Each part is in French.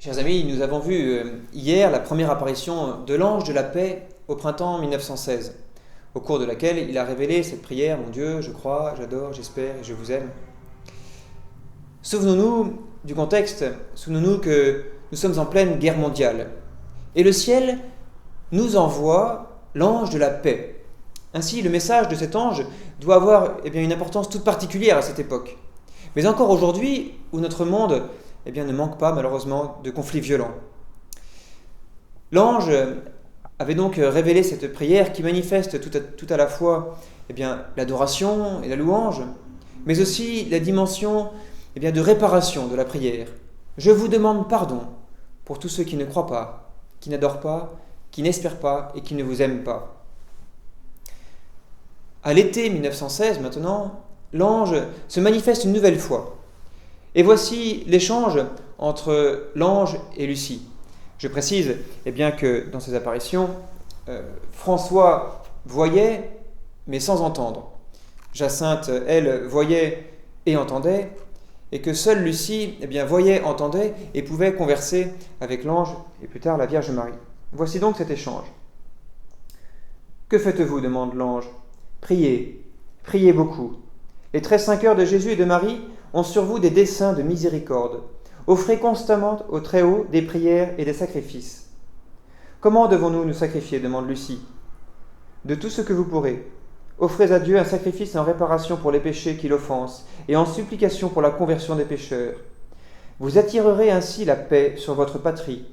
Chers amis, nous avons vu hier la première apparition de l'ange de la paix au printemps 1916, au cours de laquelle il a révélé cette prière: Mon Dieu, je crois, j'adore, j'espère et je vous aime. Souvenons-nous du contexte, souvenons-nous que nous sommes en pleine guerre mondiale et le ciel nous envoie l'ange de la paix. Ainsi, le message de cet ange doit avoir une importance toute particulière à cette époque. Mais encore aujourd'hui, où notre monde ne manque pas malheureusement de conflits violents. L'ange avait donc révélé cette prière qui manifeste tout à la fois l'adoration et la louange, mais aussi la dimension de réparation de la prière. Je vous demande pardon pour tous ceux qui ne croient pas, qui n'adorent pas, qui n'espèrent pas et qui ne vous aiment pas. À l'été 1916 maintenant, l'ange se manifeste une nouvelle fois. Et voici l'échange entre l'ange et Lucie. Je précise que dans ces apparitions, François voyait, mais sans entendre. Jacinthe, elle, voyait et entendait, et que seule Lucie voyait, entendait et pouvait converser avec l'ange et plus tard la Vierge Marie. Voici donc cet échange. « Que faites-vous » demande l'ange. « Priez, priez beaucoup. Les très saints cœurs de Jésus et de Marie ont sur vous des desseins de miséricorde. Offrez constamment au Très-Haut des prières et des sacrifices. Comment devons-nous nous sacrifier demande Lucie. De tout ce que vous pourrez. Offrez à Dieu un sacrifice en réparation pour les péchés qui l'offensent et en supplication pour la conversion des pécheurs. Vous attirerez ainsi la paix sur votre patrie.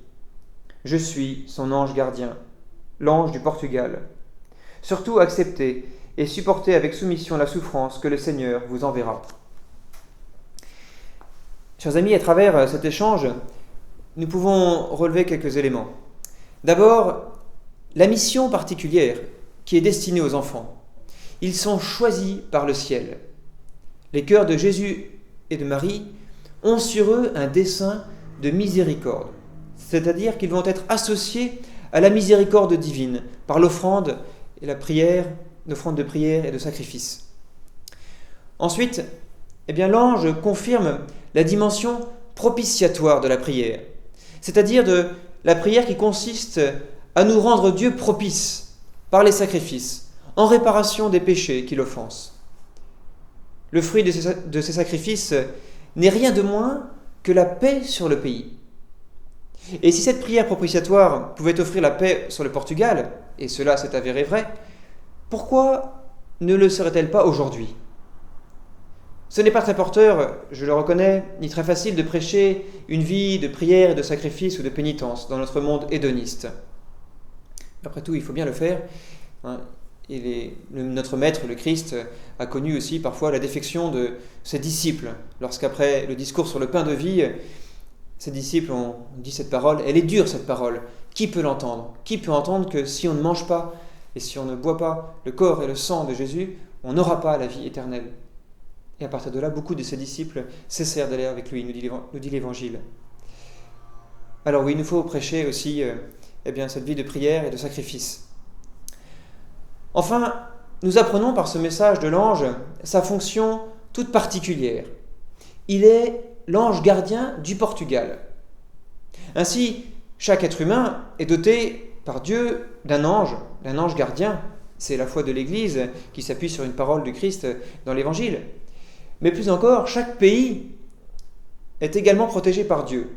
Je suis son ange gardien, l'ange du Portugal. Surtout acceptez et supportez avec soumission la souffrance que le Seigneur vous enverra. Chers amis, à travers cet échange, nous pouvons relever quelques éléments. D'abord, la mission particulière qui est destinée aux enfants. Ils sont choisis par le ciel. Les cœurs de Jésus et de Marie ont sur eux un dessein de miséricorde, c'est-à-dire qu'ils vont être associés à la miséricorde divine par l'offrande et la prière, l'offrande de prière et de sacrifice. Ensuite, l'ange confirme la dimension propitiatoire de la prière, c'est-à-dire de la prière qui consiste à nous rendre Dieu propice par les sacrifices, en réparation des péchés qui l'offensent. Le fruit de ces sacrifices n'est rien de moins que la paix sur le pays. Et si cette prière propitiatoire pouvait offrir la paix sur le Portugal, et cela s'est avéré vrai, pourquoi ne le serait-elle pas aujourd'hui ? Ce n'est pas très porteur, je le reconnais, ni très facile de prêcher une vie de prière et de sacrifice ou de pénitence dans notre monde hédoniste. Après tout, il faut bien le faire. Et notre Maître, le Christ, a connu aussi parfois la défection de ses disciples, lorsqu'après le discours sur le pain de vie, ses disciples ont dit cette parole. Elle est dure, cette parole. Qui peut l'entendre ? Qui peut entendre que si on ne mange pas et si on ne boit pas le corps et le sang de Jésus, on n'aura pas la vie éternelle ? Et à partir de là, beaucoup de ses disciples cessèrent d'aller avec lui, nous dit l'Évangile. Alors oui, il nous faut prêcher aussi cette vie de prière et de sacrifice. Enfin, nous apprenons par ce message de l'ange sa fonction toute particulière. Il est l'ange gardien du Portugal. Ainsi, chaque être humain est doté par Dieu d'un ange gardien. C'est la foi de l'Église qui s'appuie sur une parole du Christ dans l'Évangile. Mais plus encore, chaque pays est également protégé par Dieu.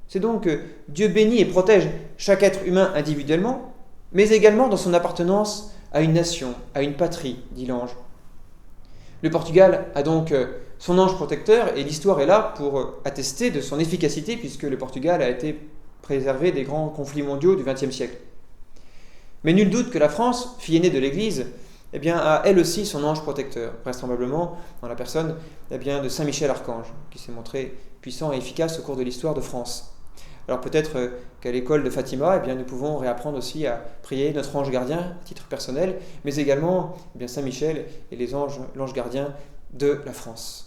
C'est donc que Dieu bénit et protège chaque être humain individuellement, mais également dans son appartenance à une nation, à une patrie, dit l'ange. Le Portugal a donc son ange protecteur, et l'histoire est là pour attester de son efficacité, puisque le Portugal a été préservé des grands conflits mondiaux du XXe siècle. Mais nul doute que la France, fille aînée de l'Église, a elle aussi son ange protecteur, vraisemblablement dans la personne de Saint Michel Archange, qui s'est montré puissant et efficace au cours de l'histoire de France. Alors peut-être qu'à l'école de Fatima, nous pouvons réapprendre aussi à prier notre ange gardien à titre personnel, mais également Saint Michel et l'ange gardien de la France.